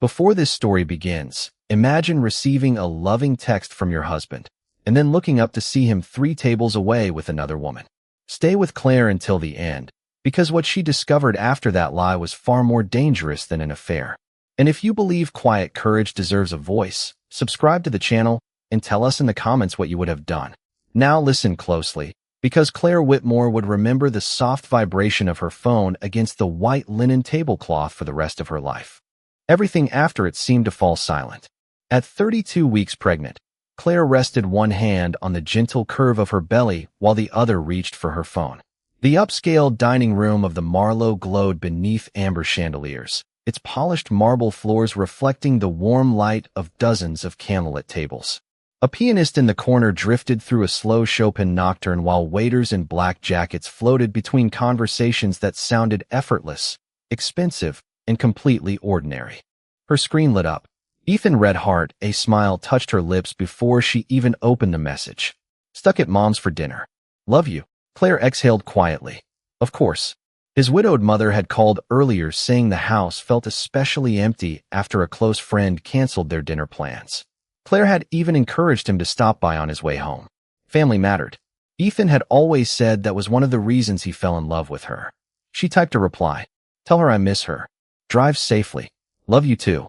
Before this story begins, imagine receiving a loving text from your husband and then looking up to see him 3 tables away with another woman. Stay with Claire until the end, because what she discovered after that lie was far more dangerous than an affair. And if you believe quiet courage deserves a voice, subscribe to the channel and tell us in the comments what you would have done. Now listen closely, because Claire Whitmore would remember the soft vibration of her phone against the white linen tablecloth for the rest of her life. Everything after it seemed to fall silent. At 32 weeks pregnant, Claire rested one hand on the gentle curve of her belly while the other reached for her phone. The upscale dining room of the Marlowe glowed beneath amber chandeliers, its polished marble floors reflecting the warm light of dozens of candlelit tables. A pianist in the corner drifted through a slow Chopin nocturne while waiters in black jackets floated between conversations that sounded effortless, expensive, and completely ordinary. Her screen lit up. Ethan read heart, a smile touched her lips before she even opened the message. Stuck at mom's for dinner. Love you. Claire exhaled quietly. Of course. His widowed mother had called earlier saying the house felt especially empty after a close friend canceled their dinner plans. Claire had even encouraged him to stop by on his way home. Family mattered. Ethan had always said that was one of the reasons he fell in love with her. She typed a reply. Tell her I miss her. Drive safely. Love you too.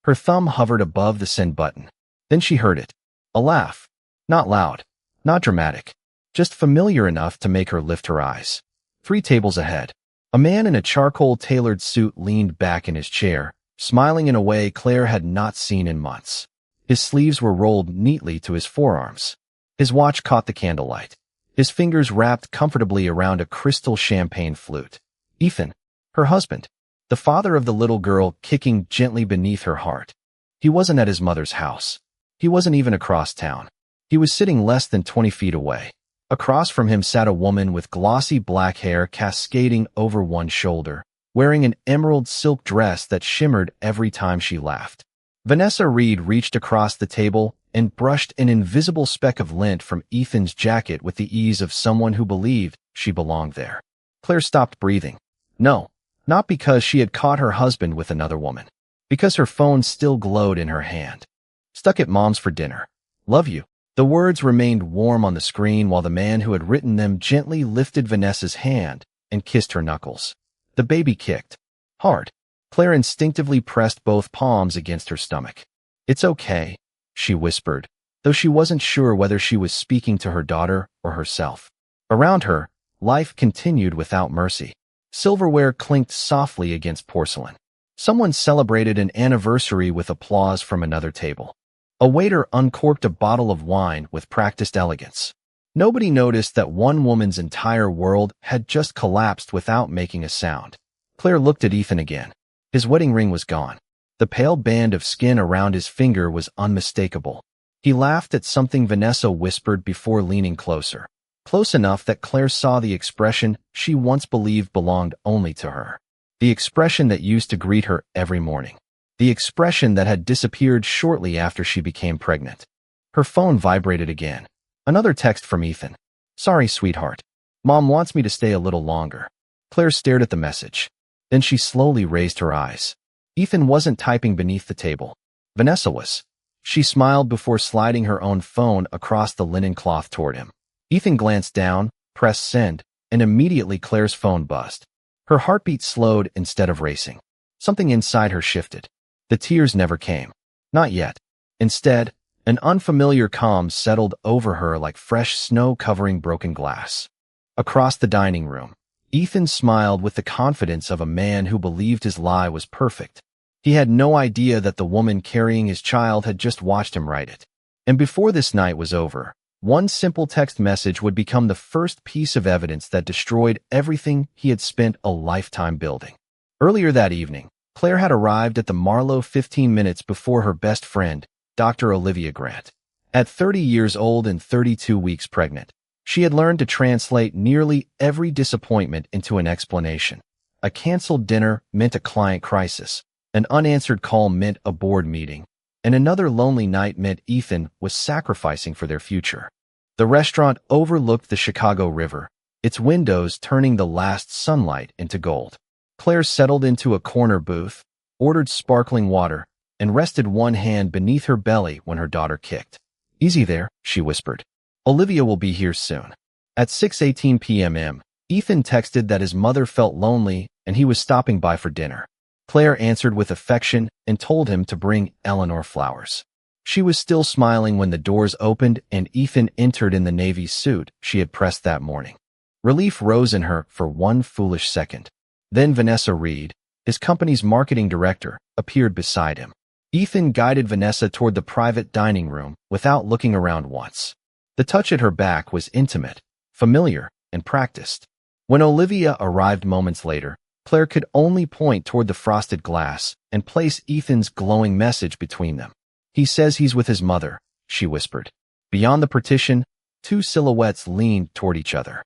Her thumb hovered above the send button. Then she heard it. A laugh. Not loud. Not dramatic. Just familiar enough to make her lift her eyes. 3 tables ahead. A man in a charcoal-tailored suit leaned back in his chair, smiling in a way Claire had not seen in months. His sleeves were rolled neatly to his forearms. His watch caught the candlelight. His fingers wrapped comfortably around a crystal champagne flute. Ethan, her husband, the father of the little girl kicking gently beneath her heart. He wasn't at his mother's house. He wasn't even across town. He was sitting less than 20 feet away. Across from him sat a woman with glossy black hair cascading over one shoulder, wearing an emerald silk dress that shimmered every time she laughed. Vanessa Reed reached across the table and brushed an invisible speck of lint from Ethan's jacket with the ease of someone who believed she belonged there. Claire stopped breathing. No, not because she had caught her husband with another woman. Because her phone still glowed in her hand. Stuck at mom's for dinner. Love you. The words remained warm on the screen while the man who had written them gently lifted Vanessa's hand and kissed her knuckles. The baby kicked. Hard. Claire instinctively pressed both palms against her stomach. It's okay, she whispered, though she wasn't sure whether she was speaking to her daughter or herself. Around her, life continued without mercy. Silverware clinked softly against porcelain. Someone celebrated an anniversary with applause from another table. A waiter uncorked a bottle of wine with practiced elegance. Nobody noticed that one woman's entire world had just collapsed without making a sound. Claire looked at Ethan again. His wedding ring was gone. The pale band of skin around his finger was unmistakable. He laughed at something Vanessa whispered before leaning closer. Close enough that Claire saw the expression she once believed belonged only to her. The expression that used to greet her every morning. The expression that had disappeared shortly after she became pregnant. Her phone vibrated again. Another text from Ethan. Sorry, sweetheart. Mom wants me to stay a little longer. Claire stared at the message. Then she slowly raised her eyes. Ethan wasn't typing beneath the table. Vanessa was. She smiled before sliding her own phone across the linen cloth toward him. Ethan glanced down, pressed send, and immediately Claire's phone buzzed. Her heartbeat slowed instead of racing. Something inside her shifted. The tears never came. Not yet. Instead, an unfamiliar calm settled over her like fresh snow covering broken glass. Across the dining room, Ethan smiled with the confidence of a man who believed his lie was perfect. He had no idea that the woman carrying his child had just watched him write it. And before this night was over, one simple text message would become the first piece of evidence that destroyed everything he had spent a lifetime building. Earlier that evening, Claire had arrived at the Marlowe 15 minutes before her best friend, Dr. Olivia Grant. At 30 years old and 32 weeks pregnant, she had learned to translate nearly every disappointment into an explanation. A canceled dinner meant a client crisis, an unanswered call meant a board meeting, and another lonely night meant Ethan was sacrificing for their future. The restaurant overlooked the Chicago River, its windows turning the last sunlight into gold. Claire settled into a corner booth, ordered sparkling water, and rested one hand beneath her belly when her daughter kicked. "Easy there," she whispered. "Olivia will be here soon." At 6:18 p.m., Ethan texted that his mother felt lonely and he was stopping by for dinner. Claire answered with affection and told him to bring Eleanor flowers. She was still smiling when the doors opened and Ethan entered in the navy suit she had pressed that morning. Relief rose in her for one foolish second. Then Vanessa Reed, his company's marketing director, appeared beside him. Ethan guided Vanessa toward the private dining room without looking around once. The touch at her back was intimate, familiar, and practiced. When Olivia arrived moments later, Claire could only point toward the frosted glass and place Ethan's glowing message between them. "He says he's with his mother," she whispered. Beyond the partition, two silhouettes leaned toward each other.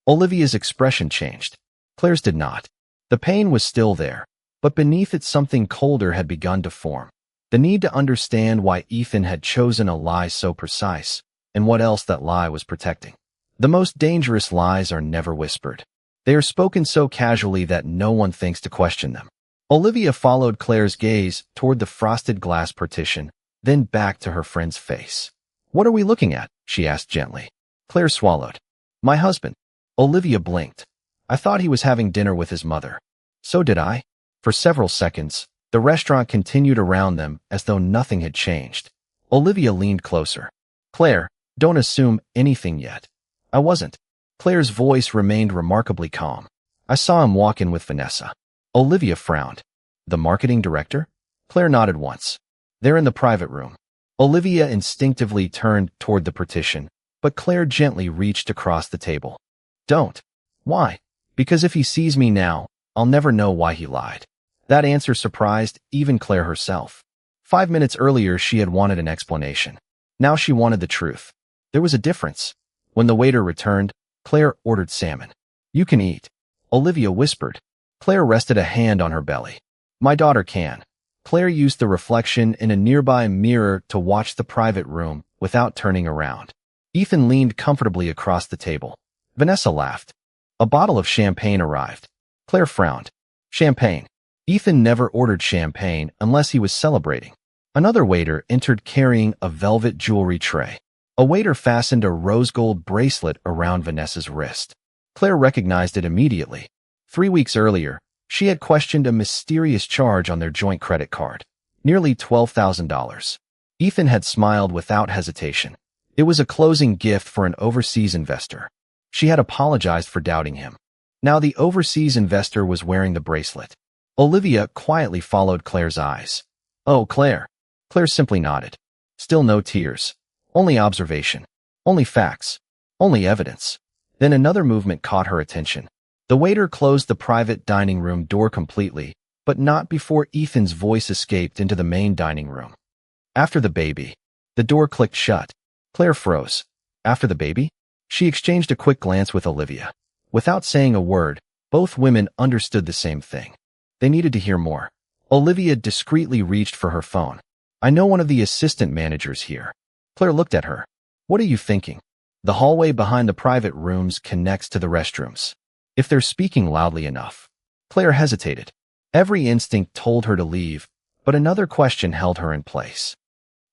Olivia's expression changed. Claire's did not. The pain was still there, but beneath it something colder had begun to form. The need to understand why Ethan had chosen a lie so precise, and what else that lie was protecting. The most dangerous lies are never whispered. They are spoken so casually that no one thinks to question them. Olivia followed Claire's gaze toward the frosted glass partition, then back to her friend's face. "What are we looking at?" she asked gently. Claire swallowed. "My husband." Olivia blinked. "I thought he was having dinner with his mother." "So did I." For several seconds, the restaurant continued around them as though nothing had changed. Olivia leaned closer. "Claire, don't assume anything yet." "I wasn't." Claire's voice remained remarkably calm. "I saw him walk in with Vanessa." Olivia frowned. "The marketing director?" Claire nodded once. "They're in the private room." Olivia instinctively turned toward the partition, but Claire gently reached across the table. "Don't." "Why?" "Because if he sees me now, I'll never know why he lied." That answer surprised even Claire herself. 5 minutes earlier, she had wanted an explanation. Now she wanted the truth. There was a difference. When the waiter returned, Claire ordered salmon. "You can eat," Olivia whispered. Claire rested a hand on her belly. "My daughter can." Claire used the reflection in a nearby mirror to watch the private room without turning around. Ethan leaned comfortably across the table. Vanessa laughed. A bottle of champagne arrived. Claire frowned. "Champagne." Ethan never ordered champagne unless he was celebrating. Another waiter entered carrying a velvet jewelry tray. A waiter fastened a rose gold bracelet around Vanessa's wrist. Claire recognized it immediately. 3 weeks earlier, she had questioned a mysterious charge on their joint credit card. Nearly $12,000. Ethan had smiled without hesitation. It was a closing gift for an overseas investor. She had apologized for doubting him. Now the overseas investor was wearing the bracelet. Olivia quietly followed Claire's eyes. "Oh, Claire." Claire simply nodded. Still no tears. Only observation. Only facts. Only evidence. Then another movement caught her attention. The waiter closed the private dining room door completely, but not before Ethan's voice escaped into the main dining room. "After the baby." The door clicked shut. Claire froze. "After the baby?" She exchanged a quick glance with Olivia. Without saying a word, both women understood the same thing. They needed to hear more. Olivia discreetly reached for her phone. "I know one of the assistant managers here." Claire looked at her. "What are you thinking?" The hallway behind the private rooms connects to the restrooms. If they're speaking loudly enough. Claire hesitated. Every instinct told her to leave, but another question held her in place.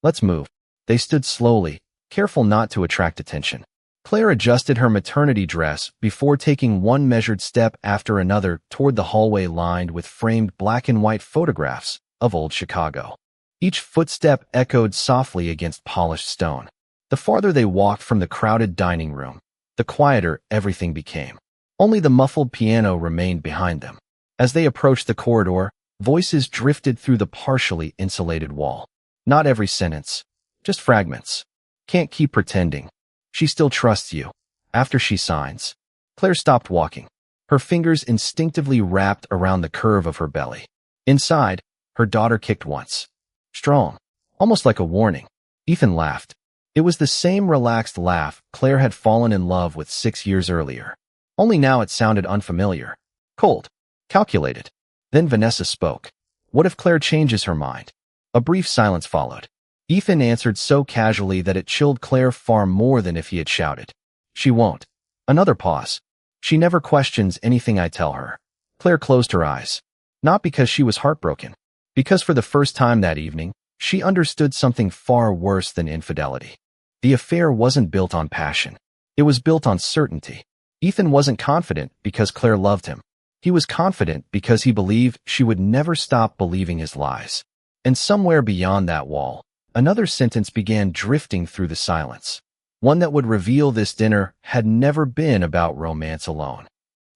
"Let's move." They stood slowly, careful not to attract attention. Claire adjusted her maternity dress before taking one measured step after another toward the hallway lined with framed black and white photographs of old Chicago. Each footstep echoed softly against polished stone. The farther they walked from the crowded dining room, the quieter everything became. Only the muffled piano remained behind them. As they approached the corridor, voices drifted through the partially insulated wall. Not every sentence, just fragments. "Can't keep pretending. She still trusts you. After she signs." Claire stopped walking. Her fingers instinctively wrapped around the curve of her belly. Inside, her daughter kicked once. Strong, almost like a warning. Ethan laughed. It was the same relaxed laugh Claire had fallen in love with 6 years earlier. Only now it sounded unfamiliar. Cold. Calculated. Then Vanessa spoke. "What if Claire changes her mind?" A brief silence followed. Ethan answered so casually that it chilled Claire far more than if he had shouted. "She won't." Another pause. "She never questions anything I tell her." Claire closed her eyes. Not because she was heartbroken. Because for the first time that evening, she understood something far worse than infidelity. The affair wasn't built on passion. It was built on certainty. Ethan wasn't confident because Claire loved him. He was confident because he believed she would never stop believing his lies. And somewhere beyond that wall, another sentence began drifting through the silence. One that would reveal this dinner had never been about romance alone.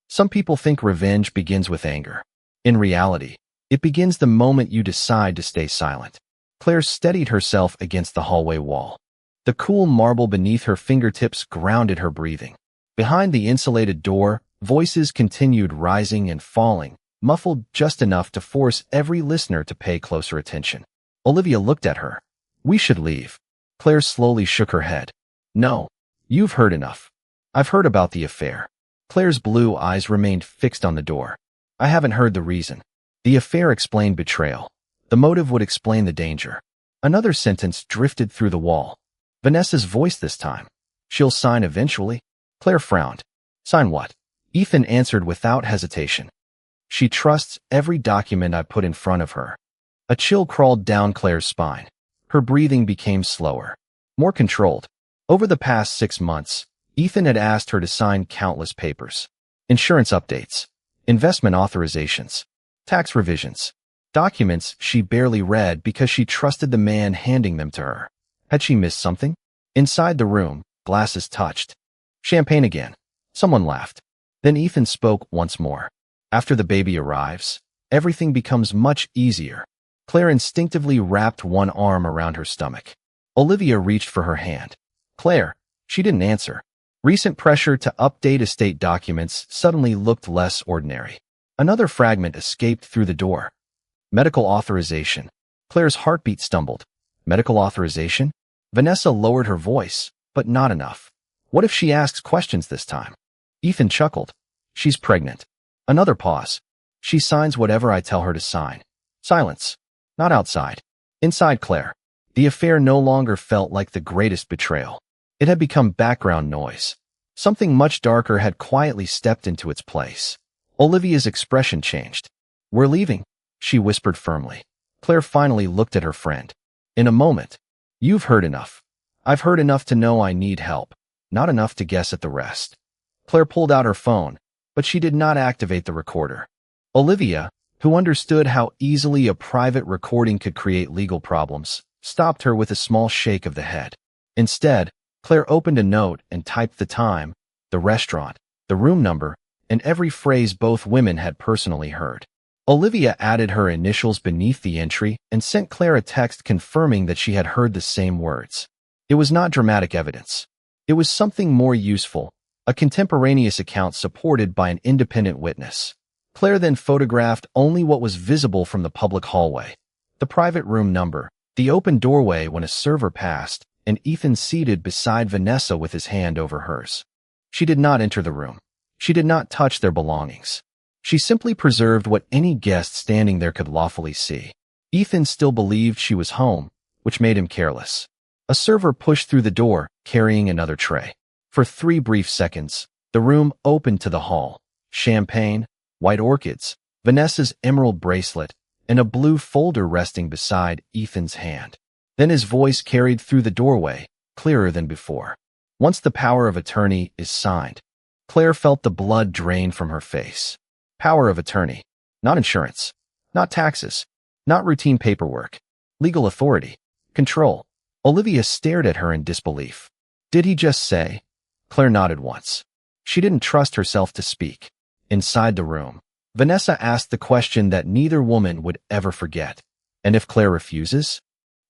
Some people think revenge begins with anger. In reality, it begins the moment you decide to stay silent. Claire steadied herself against the hallway wall. The cool marble beneath her fingertips grounded her breathing. Behind the insulated door, voices continued rising and falling, muffled just enough to force every listener to pay closer attention. Olivia looked at her. "We should leave." Claire slowly shook her head. "No, you've heard enough. I've heard about the affair." Claire's blue eyes remained fixed on the door. "I haven't heard the reason." The affair explained betrayal. The motive would explain the danger. Another sentence drifted through the wall. Vanessa's voice this time. "She'll sign eventually." Claire frowned. "Sign what?" Ethan answered without hesitation. "She trusts every document I put in front of her." A chill crawled down Claire's spine. Her breathing became slower, more controlled. Over the past 6 months, Ethan had asked her to sign countless papers. Insurance updates, investment authorizations, tax revisions, documents she barely read because she trusted the man handing them to her. Had she missed something? Inside the room, glasses touched. "Champagne again." Someone laughed. Then Ethan spoke once more. "After the baby arrives, everything becomes much easier." Claire instinctively wrapped one arm around her stomach. Olivia reached for her hand. "Claire." She didn't answer. Recent pressure to update estate documents suddenly looked less ordinary. Another fragment escaped through the door. "Medical authorization." Claire's heartbeat stumbled. "Medical authorization?" Vanessa lowered her voice, but not enough. "What if she asks questions this time?" Ethan chuckled. "She's pregnant." Another pause. "She signs whatever I tell her to sign." Silence. Not outside. Inside Claire. The affair no longer felt like the greatest betrayal. It had become background noise. Something much darker had quietly stepped into its place. Olivia's expression changed. "We're leaving," she whispered firmly. Claire finally looked at her friend. "In a moment. You've heard enough. I've heard enough to know I need help, not enough to guess at the rest." Claire pulled out her phone, but she did not activate the recorder. Olivia, who understood how easily a private recording could create legal problems, stopped her with a small shake of the head. Instead, Claire opened a note and typed the time, the restaurant, the room number, and every phrase both women had personally heard. Olivia added her initials beneath the entry and sent Claire a text confirming that she had heard the same words. It was not dramatic evidence. It was something more useful, a contemporaneous account supported by an independent witness. Claire then photographed only what was visible from the public hallway. The private room number, the open doorway when a server passed, and Ethan seated beside Vanessa with his hand over hers. She did not enter the room. She did not touch their belongings. She simply preserved what any guest standing there could lawfully see. Ethan still believed she was home, which made him careless. A server pushed through the door, carrying another tray. For 3 brief seconds, the room opened to the hall. Champagne, white orchids, Vanessa's emerald bracelet, and a blue folder resting beside Ethan's hand. Then his voice carried through the doorway, clearer than before. "Once the power of attorney is signed." Claire felt the blood drain from her face. Power of attorney. Not insurance. Not taxes. Not routine paperwork. Legal authority. Control. Olivia stared at her in disbelief. "Did he just say?" Claire nodded once. She didn't trust herself to speak. Inside the room, Vanessa asked the question that neither woman would ever forget. "And if Claire refuses?"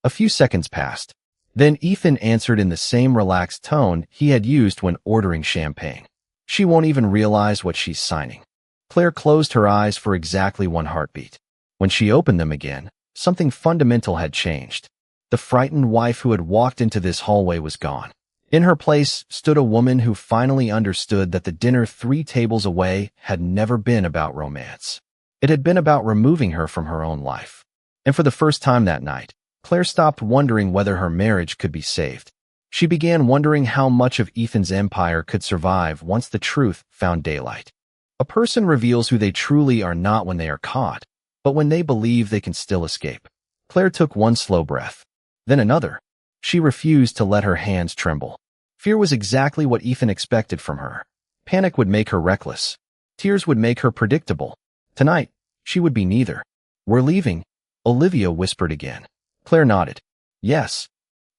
A few seconds passed. Then Ethan answered in the same relaxed tone he had used when ordering champagne. "She won't even realize what she's signing." Claire closed her eyes for exactly 1 heartbeat. When she opened them again, something fundamental had changed. The frightened wife who had walked into this hallway was gone. In her place stood a woman who finally understood that the dinner 3 tables away had never been about romance. It had been about removing her from her own life. And for the first time that night, Claire stopped wondering whether her marriage could be saved. She began wondering how much of Ethan's empire could survive once the truth found daylight. A person reveals who they truly are not when they are caught. but when they believe they can still escape. Claire took one slow breath, then another. She refused to let her hands tremble. Fear was exactly what Ethan expected from her. Panic would make her reckless. Tears would make her predictable. Tonight, she would be neither. "We're leaving," Olivia whispered again. Claire nodded. Yes.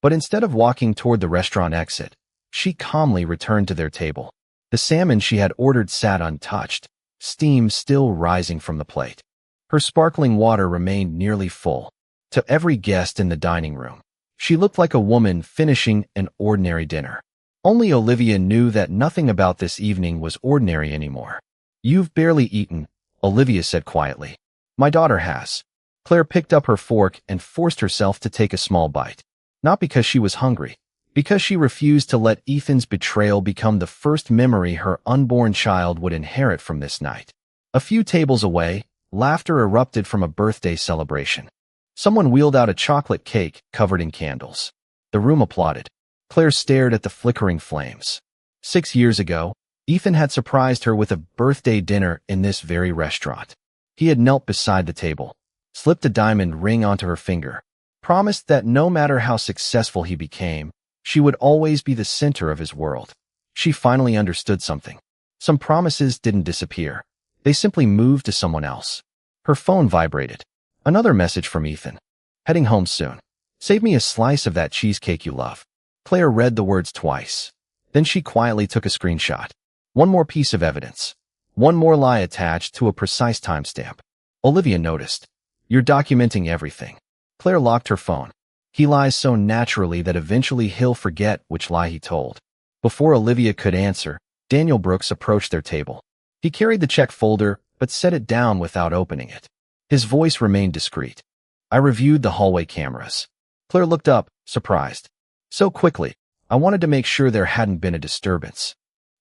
But instead of walking toward the restaurant exit, she calmly returned to their table. The salmon she had ordered sat untouched, steam still rising from the plate. Her sparkling water remained nearly full. To every guest in the dining room, she looked like a woman finishing an ordinary dinner. Only Olivia knew that nothing about this evening was ordinary anymore. "You've barely eaten," Olivia said quietly. "My daughter has." Claire picked up her fork and forced herself to take a small bite. Not because she was hungry, because she refused to let Ethan's betrayal become the first memory her unborn child would inherit from this night. A few tables away, laughter erupted from a birthday celebration. Someone wheeled out a chocolate cake covered in candles. The room applauded. Claire stared at the flickering flames. 6 years ago, Ethan had surprised her with a birthday dinner in this very restaurant. He had knelt beside the table, slipped a diamond ring onto her finger, promised that no matter how successful he became, she would always be the center of his world. She finally understood something. Some promises didn't disappear. They simply moved to someone else. Her phone vibrated. Another message from Ethan. "Heading home soon. Save me a slice of that cheesecake you love." Claire read the words twice. Then she quietly took a screenshot. One more piece of evidence. One more lie attached to a precise timestamp. Olivia noticed. "You're documenting everything." Claire locked her phone. He lies so naturally that eventually he'll forget which lie he told. Before Olivia could answer, Daniel Brooks approached their table. He carried the check folder, but set it down without opening it. His voice remained discreet. "I reviewed the hallway cameras." Claire looked up, surprised. "So quickly, I wanted to make sure there hadn't been a disturbance."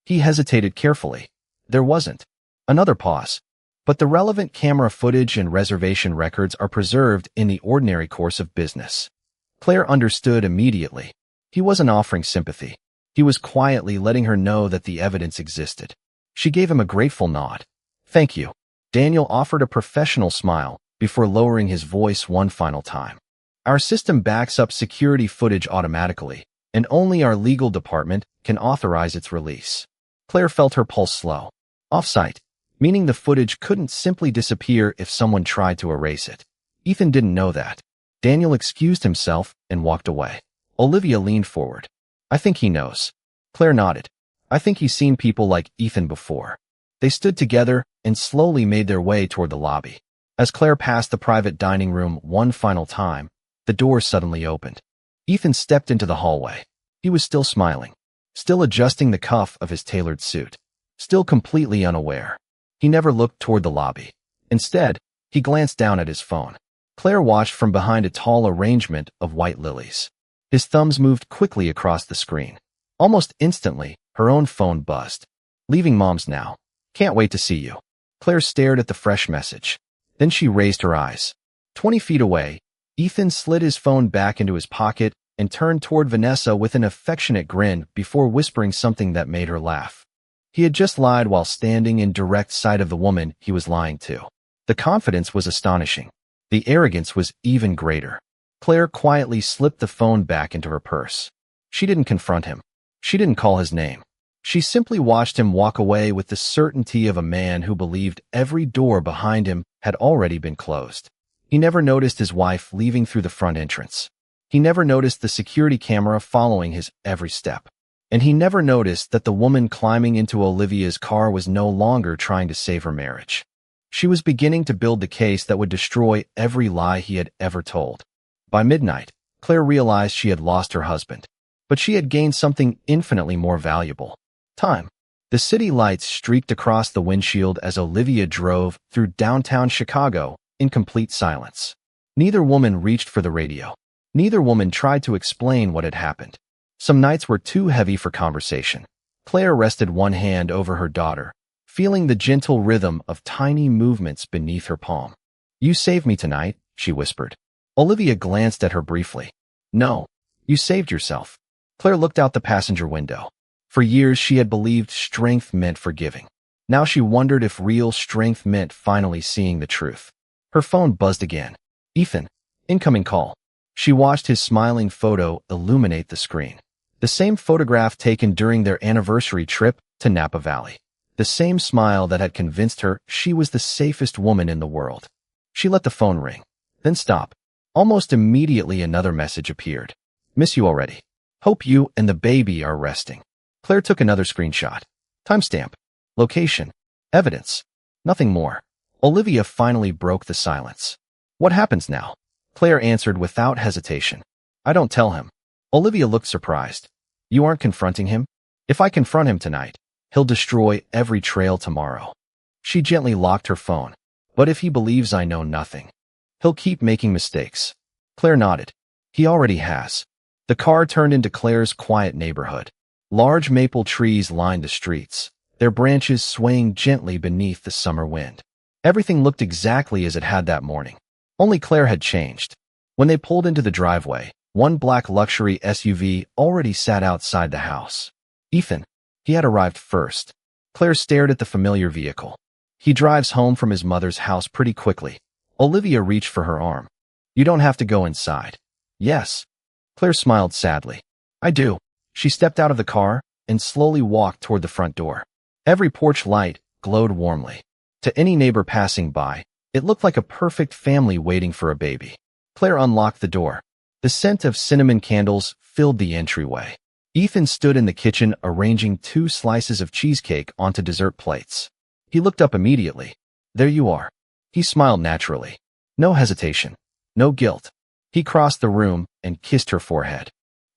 He hesitated carefully. "There wasn't." Another pause. "But the relevant camera footage and reservation records are preserved in the ordinary course of business." Claire understood immediately. He wasn't offering sympathy. He was quietly letting her know that the evidence existed. She gave him a grateful nod. "Thank you." Daniel offered a professional smile before lowering his voice one final time. "Our system backs up security footage automatically, and only our legal department can authorize its release." Claire felt her pulse slow. Off-site, meaning the footage couldn't simply disappear if someone tried to erase it. Ethan didn't know that. Daniel excused himself and walked away. Olivia leaned forward. "I think he knows." Claire nodded. "I think he's seen people like Ethan before." They stood together and slowly made their way toward the lobby. As Claire passed the private dining room one final time, the door suddenly opened. Ethan stepped into the hallway. He was still smiling, still adjusting the cuff of his tailored suit, still completely unaware. He never looked toward the lobby. Instead, he glanced down at his phone. Claire watched from behind a tall arrangement of white lilies. His thumbs moved quickly across the screen. Almost instantly, her own phone buzzed. "Leaving Mom's now. Can't wait to see you." Claire stared at the fresh message. Then she raised her eyes. 20 feet away, Ethan slid his phone back into his pocket and turned toward Vanessa with an affectionate grin before whispering something that made her laugh. He had just lied while standing in direct sight of the woman he was lying to. The confidence was astonishing. The arrogance was even greater. Claire quietly slipped the phone back into her purse. She didn't confront him. She didn't call his name. She simply watched him walk away with the certainty of a man who believed every door behind him had already been closed. He never noticed his wife leaving through the front entrance. He never noticed the security camera following his every step. And he never noticed that the woman climbing into Olivia's car was no longer trying to save her marriage. She was beginning to build the case that would destroy every lie he had ever told. By midnight, Claire realized she had lost her husband. But she had gained something infinitely more valuable. Time. The city lights streaked across the windshield as Olivia drove through downtown Chicago in complete silence. Neither woman reached for the radio. Neither woman tried to explain what had happened. Some nights were too heavy for conversation. Claire rested one hand over her daughter, feeling the gentle rhythm of tiny movements beneath her palm. "You saved me tonight," she whispered. Olivia glanced at her briefly. "No, you saved yourself." Claire looked out the passenger window. For years she had believed strength meant forgiving. Now she wondered if real strength meant finally seeing the truth. Her phone buzzed again. Ethan. Incoming call. She watched his smiling photo illuminate the screen. The same photograph taken during their anniversary trip to Napa Valley. The same smile that had convinced her she was the safest woman in the world. She let the phone ring, then stop. Almost immediately another message appeared. Miss you already. Hope you and the baby are resting. Claire took another screenshot. Timestamp. Location. Evidence. Nothing more. Olivia finally broke the silence. What happens now? Claire answered without hesitation. I don't tell him. Olivia looked surprised. You aren't confronting him? If I confront him tonight, he'll destroy every trail tomorrow. She gently locked her phone. But if he believes I know nothing, he'll keep making mistakes. Claire nodded. He already has. The car turned into Claire's quiet neighborhood. Large maple trees lined the streets, their branches swaying gently beneath the summer wind. Everything looked exactly as it had that morning. Only Claire had changed. When they pulled into the driveway, one black luxury SUV already sat outside the house. Ethan. He had arrived first. Claire stared at the familiar vehicle. He drives home from his mother's house pretty quickly. Olivia reached for her arm. You don't have to go inside. Yes. Claire smiled sadly. I do. She stepped out of the car and slowly walked toward the front door. Every porch light glowed warmly. To any neighbor passing by, it looked like a perfect family waiting for a baby. Claire unlocked the door. The scent of cinnamon candles filled the entryway. Ethan stood in the kitchen arranging 2 slices of cheesecake onto dessert plates. He looked up immediately. There you are. He smiled naturally. No hesitation. No guilt. He crossed the room and kissed her forehead.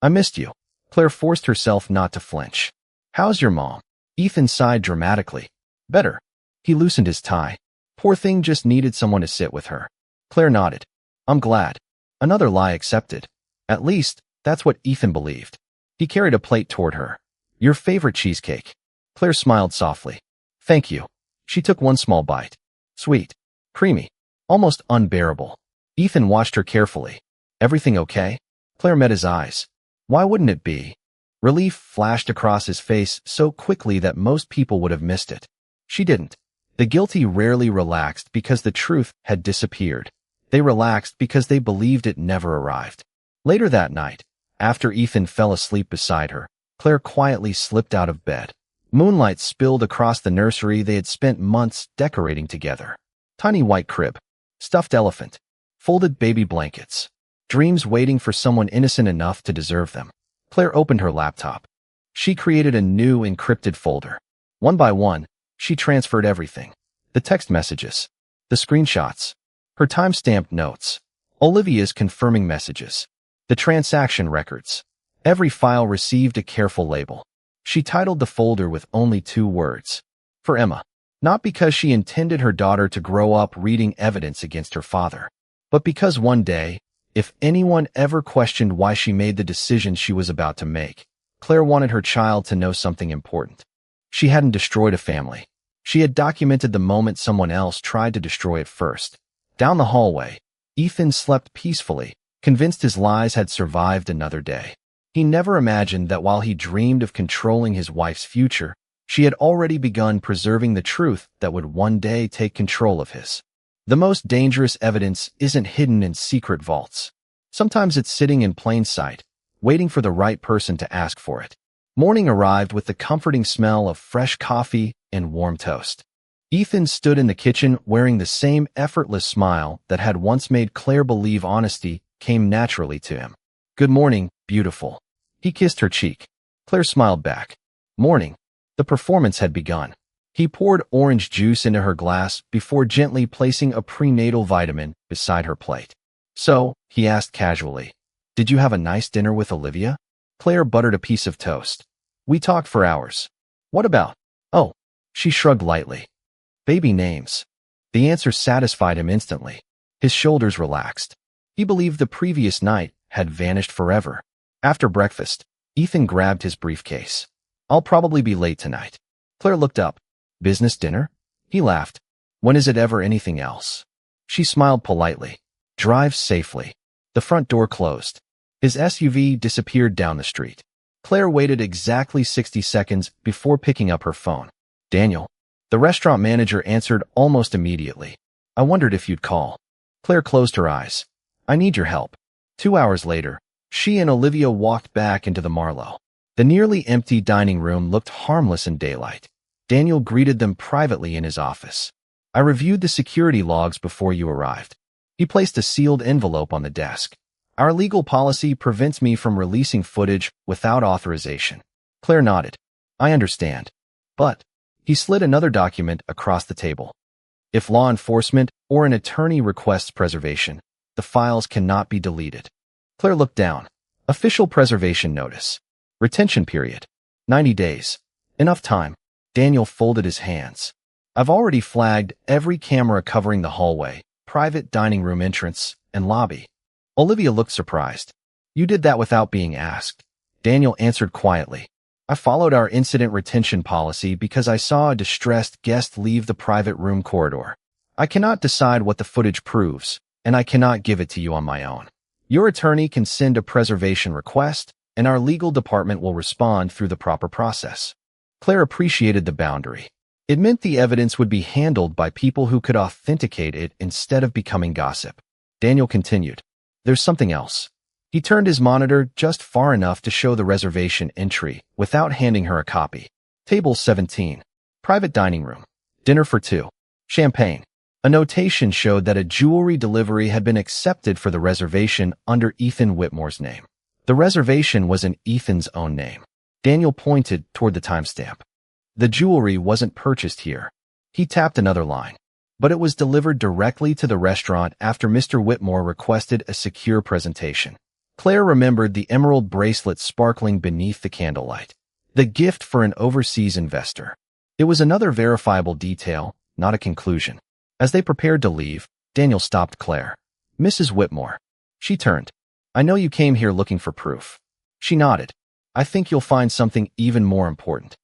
I missed you. Claire forced herself not to flinch. How's your mom? Ethan sighed dramatically. Better. He loosened his tie. Poor thing just needed someone to sit with her. Claire nodded. I'm glad. Another lie accepted. At least, that's what Ethan believed. He carried a plate toward her. Your favorite cheesecake. Claire smiled softly. Thank you. She took one small bite. Sweet. Creamy. Almost unbearable. Ethan watched her carefully. Everything okay? Claire met his eyes. Why wouldn't it be? Relief flashed across his face so quickly that most people would have missed it. She didn't. The guilty rarely relaxed because the truth had disappeared. They relaxed because they believed it never arrived. Later that night, after Ethan fell asleep beside her, Claire quietly slipped out of bed. Moonlight spilled across the nursery they had spent months decorating together. Tiny white crib, stuffed elephant, folded baby blankets, dreams waiting for someone innocent enough to deserve them. Claire opened her laptop. She created a new encrypted folder. One by one, she transferred everything. The text messages, the screenshots, her time-stamped notes, Olivia's confirming messages, the transaction records. Every file received a careful label. She titled the folder with only 2 words. For Emma. Not because she intended her daughter to grow up reading evidence against her father, but because one day, if anyone ever questioned why she made the decisions she was about to make, Claire wanted her child to know something important. She hadn't destroyed a family. She had documented the moment someone else tried to destroy it first. Down the hallway, Ethan slept peacefully, convinced his lies had survived another day. He never imagined that while he dreamed of controlling his wife's future, she had already begun preserving the truth that would one day take control of his. The most dangerous evidence isn't hidden in secret vaults. Sometimes it's sitting in plain sight, waiting for the right person to ask for it. Morning arrived with the comforting smell of fresh coffee and warm toast. Ethan stood in the kitchen wearing the same effortless smile that had once made Claire believe honesty came naturally to him. Good morning, beautiful. He kissed her cheek. Claire smiled back. Morning. The performance had begun. He poured orange juice into her glass before gently placing a prenatal vitamin beside her plate. So, he asked casually, did you have a nice dinner with Olivia? Claire buttered a piece of toast. We talked for hours. What about? Oh, she shrugged lightly. Baby names. The answer satisfied him instantly. His shoulders relaxed. He believed the previous night had vanished forever. After breakfast, Ethan grabbed his briefcase. I'll probably be late tonight. Claire looked up. Business dinner? He laughed. When is it ever anything else? She smiled politely. Drive safely. The front door closed. His SUV disappeared down the street. Claire waited exactly 60 seconds before picking up her phone. Daniel. The restaurant manager answered almost immediately. I wondered if you'd call. Claire closed her eyes. I need your help. 2 hours later, she and Olivia walked back into the Marlowe. The nearly empty dining room looked harmless in daylight. Daniel greeted them privately in his office. I reviewed the security logs before you arrived. He placed a sealed envelope on the desk. Our legal policy prevents me from releasing footage without authorization. Claire nodded. I understand. But he slid another document across the table. If law enforcement or an attorney requests preservation, the files cannot be deleted. Claire looked down. Official preservation notice. Retention period. 90 days. Enough time. Daniel folded his hands. I've already flagged every camera covering the hallway, private dining room entrance, and lobby. Olivia looked surprised. You did that without being asked. Daniel answered quietly. I followed our incident retention policy because I saw a distressed guest leave the private room corridor. I cannot decide what the footage proves, and I cannot give it to you on my own. Your attorney can send a preservation request, and our legal department will respond through the proper process. Claire appreciated the boundary. It meant the evidence would be handled by people who could authenticate it instead of becoming gossip. Daniel continued. There's something else. He turned his monitor just far enough to show the reservation entry without handing her a copy. Table 17. Private dining room. Dinner for two. Champagne. A notation showed that a jewelry delivery had been accepted for the reservation under Ethan Whitmore's name. The reservation was in Ethan's own name. Daniel pointed toward the timestamp. The jewelry wasn't purchased here. He tapped another line. But it was delivered directly to the restaurant after Mr. Whitmore requested a secure presentation. Claire remembered the emerald bracelet sparkling beneath the candlelight. The gift for an overseas investor. It was another verifiable detail, not a conclusion. As they prepared to leave, Daniel stopped Claire. Mrs. Whitmore. She turned. I know you came here looking for proof. She nodded. I think you'll find something even more important.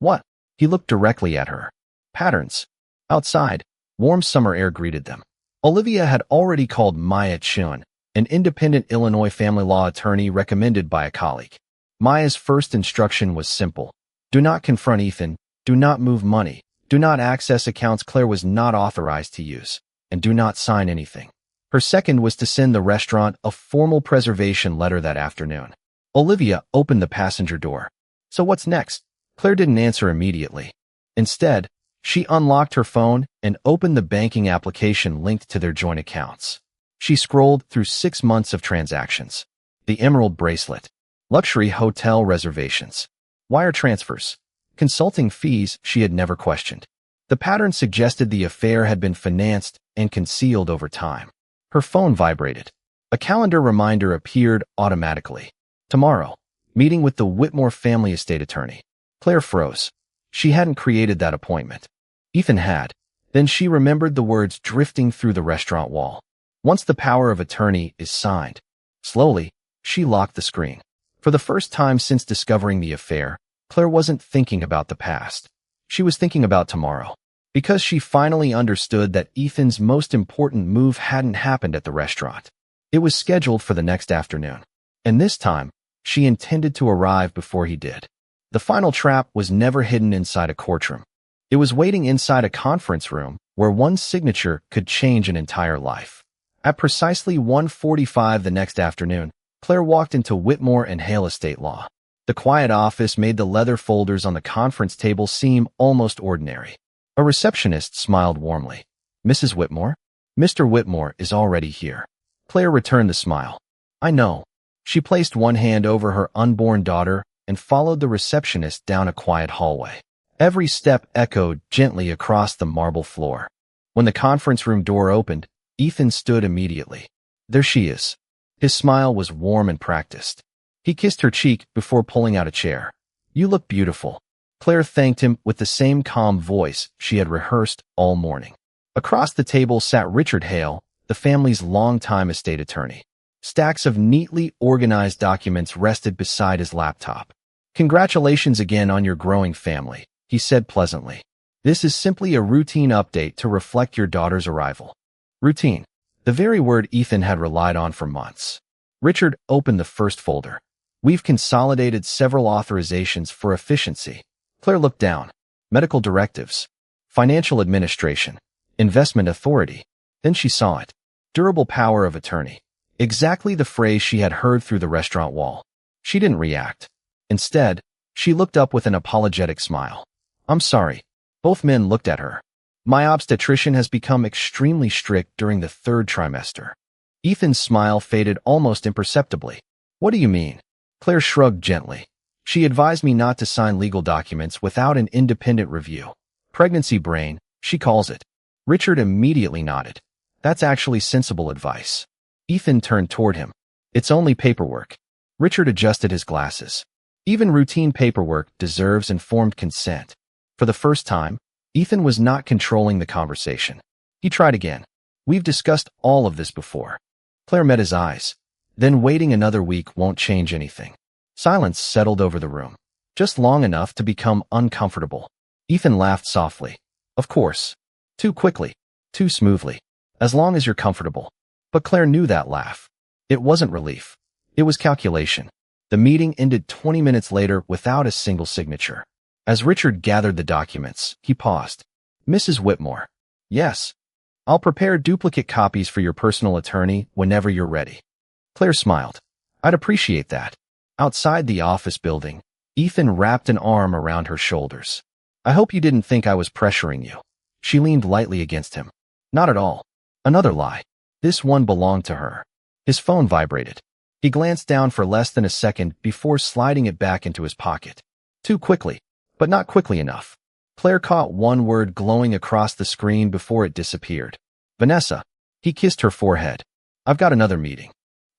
What? He looked directly at her. Patterns. Outside, warm summer air greeted them. Olivia had already called Maya Chun, an independent Illinois family law attorney recommended by a colleague. Maya's first instruction was simple. Do not confront Ethan, do not move money, do not access accounts Claire was not authorized to use, and do not sign anything. Her second was to send the restaurant a formal preservation letter that afternoon. Olivia opened the passenger door. So what's next? Claire didn't answer immediately. Instead, she unlocked her phone and opened the banking application linked to their joint accounts. She scrolled through 6 months of transactions. The emerald bracelet, luxury hotel reservations, wire transfers, consulting fees she had never questioned. The pattern suggested the affair had been financed and concealed over time. Her phone vibrated. A calendar reminder appeared automatically. Tomorrow, meeting with the Whitmore family estate attorney. Claire froze. She hadn't created that appointment. Ethan had. Then she remembered the words drifting through the restaurant wall. Once the power of attorney is signed. Slowly, she locked the screen. For the first time since discovering the affair, Claire wasn't thinking about the past. She was thinking about tomorrow. Because she finally understood that Ethan's most important move hadn't happened at the restaurant. It was scheduled for the next afternoon. And this time, she intended to arrive before he did. The final trap was never hidden inside a courtroom. It was waiting inside a conference room where one signature could change an entire life. At precisely 1:45 the next afternoon, Claire walked into Whitmore and Hale Estate Law. The quiet office made the leather folders on the conference table seem almost ordinary. A receptionist smiled warmly. Mrs. Whitmore? Mr. Whitmore is already here. Claire returned the smile. I know. She placed one hand over her unborn daughter and followed the receptionist down a quiet hallway. Every step echoed gently across the marble floor. When the conference room door opened, Ethan stood immediately. There she is. His smile was warm and practiced. He kissed her cheek before pulling out a chair. You look beautiful. Claire thanked him with the same calm voice she had rehearsed all morning. Across the table sat Richard Hale, the family's longtime estate attorney. Stacks of neatly organized documents rested beside his laptop. Congratulations again on your growing family, he said pleasantly. This is simply a routine update to reflect your daughter's arrival. Routine. The very word Ethan had relied on for months. Richard opened the first folder. We've consolidated several authorizations for efficiency. Claire looked down. Medical directives. Financial administration. Investment authority. Then she saw it. Durable power of attorney. Exactly the phrase she had heard through the restaurant wall. She didn't react. Instead, she looked up with an apologetic smile. I'm sorry. Both men looked at her. My obstetrician has become extremely strict during the third trimester. Ethan's smile faded almost imperceptibly. What do you mean? Claire shrugged gently. She advised me not to sign legal documents without an independent review. Pregnancy brain, she calls it. Richard immediately nodded. That's actually sensible advice. Ethan turned toward him. It's only paperwork. Richard adjusted his glasses. Even routine paperwork deserves informed consent. For the first time, Ethan was not controlling the conversation. He tried again. We've discussed all of this before. Claire met his eyes. Then waiting another week won't change anything. Silence settled over the room, just long enough to become uncomfortable. Ethan laughed softly. Of course. Too quickly. Too smoothly. As long as you're comfortable. But Claire knew that laugh. It wasn't relief. It was calculation. The meeting ended 20 minutes later without a single signature. As Richard gathered the documents, he paused. Mrs. Whitmore. Yes. I'll prepare duplicate copies for your personal attorney whenever you're ready. Claire smiled. I'd appreciate that. Outside the office building, Ethan wrapped an arm around her shoulders. I hope you didn't think I was pressuring you. She leaned lightly against him. Not at all. Another lie. This one belonged to her. His phone vibrated. He glanced down for less than a second before sliding it back into his pocket. Too quickly, but not quickly enough. Claire caught one word glowing across the screen before it disappeared. Vanessa. He kissed her forehead. I've got another meeting.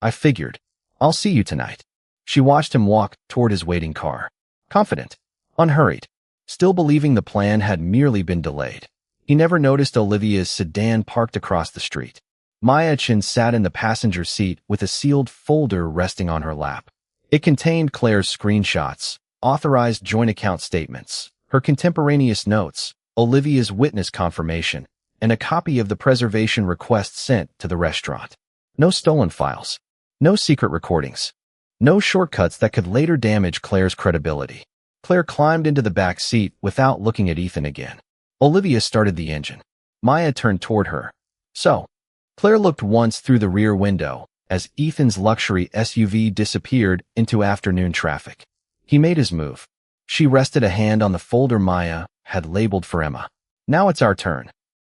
I figured. I'll see you tonight. She watched him walk toward his waiting car. Confident. Unhurried. Still believing the plan had merely been delayed. He never noticed Olivia's sedan parked across the street. Maya Chin sat in the passenger seat with a sealed folder resting on her lap. It contained Claire's screenshots, authorized joint account statements, her contemporaneous notes, Olivia's witness confirmation, and a copy of the preservation request sent to the restaurant. No stolen files. No secret recordings. No shortcuts that could later damage Claire's credibility. Claire climbed into the back seat without looking at Ethan again. Olivia started the engine. Maya turned toward her. So, Claire looked once through the rear window as Ethan's luxury SUV disappeared into afternoon traffic. He made his move. She rested a hand on the folder Maya had labeled for Emma. Now it's our turn.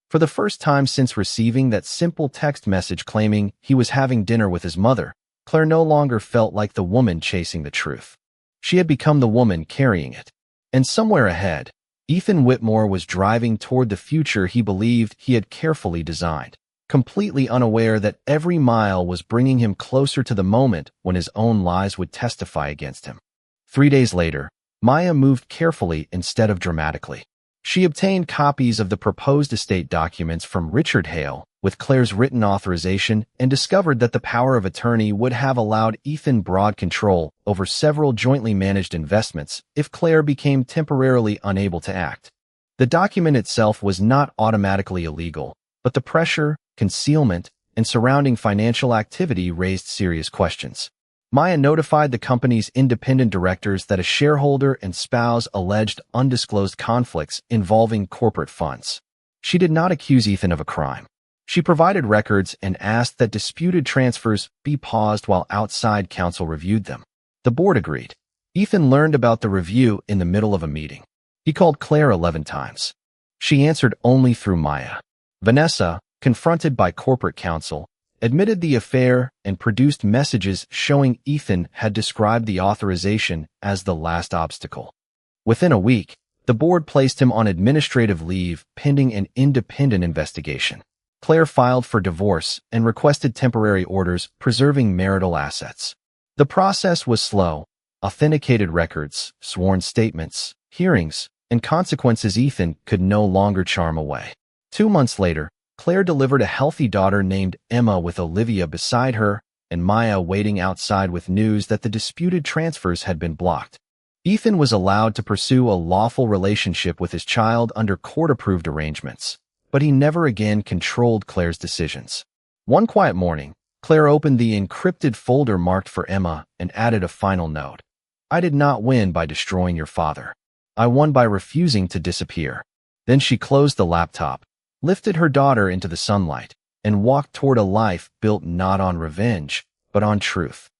For the first time since receiving that simple text message claiming he was having dinner with his mother, Claire no longer felt like the woman chasing the truth. She had become the woman carrying it. And somewhere ahead, Ethan Whitmore was driving toward the future he believed he had carefully designed, completely unaware that every mile was bringing him closer to the moment when his own lies would testify against him. 3 days later, Maya moved carefully instead of dramatically. She obtained copies of the proposed estate documents from Richard Hale with Claire's written authorization and discovered that the power of attorney would have allowed Ethan broad control over several jointly managed investments if Claire became temporarily unable to act. The document itself was not automatically illegal, but the pressure, concealment, and surrounding financial activity raised serious questions. Maya notified the company's independent directors that a shareholder and spouse alleged undisclosed conflicts involving corporate funds. She did not accuse Ethan of a crime. She provided records and asked that disputed transfers be paused while outside counsel reviewed them. The board agreed. Ethan learned about the review in the middle of a meeting. He called Claire 11 times. She answered only through Maya. Vanessa, confronted by corporate counsel, admitted the affair and produced messages showing Ethan had described the authorization as the last obstacle. Within a week, the board placed him on administrative leave pending an independent investigation. Claire filed for divorce and requested temporary orders preserving marital assets. The process was slow. Authenticated records, sworn statements, hearings, and consequences Ethan could no longer charm away. 2 months later, Claire delivered a healthy daughter named Emma with Olivia beside her and Maya waiting outside with news that the disputed transfers had been blocked. Ethan was allowed to pursue a lawful relationship with his child under court-approved arrangements, but he never again controlled Claire's decisions. One quiet morning, Claire opened the encrypted folder marked for Emma and added a final note. I did not win by destroying your father. I won by refusing to disappear. Then she closed the laptop, lifted her daughter into the sunlight, and walk toward a life built not on revenge, but on truth.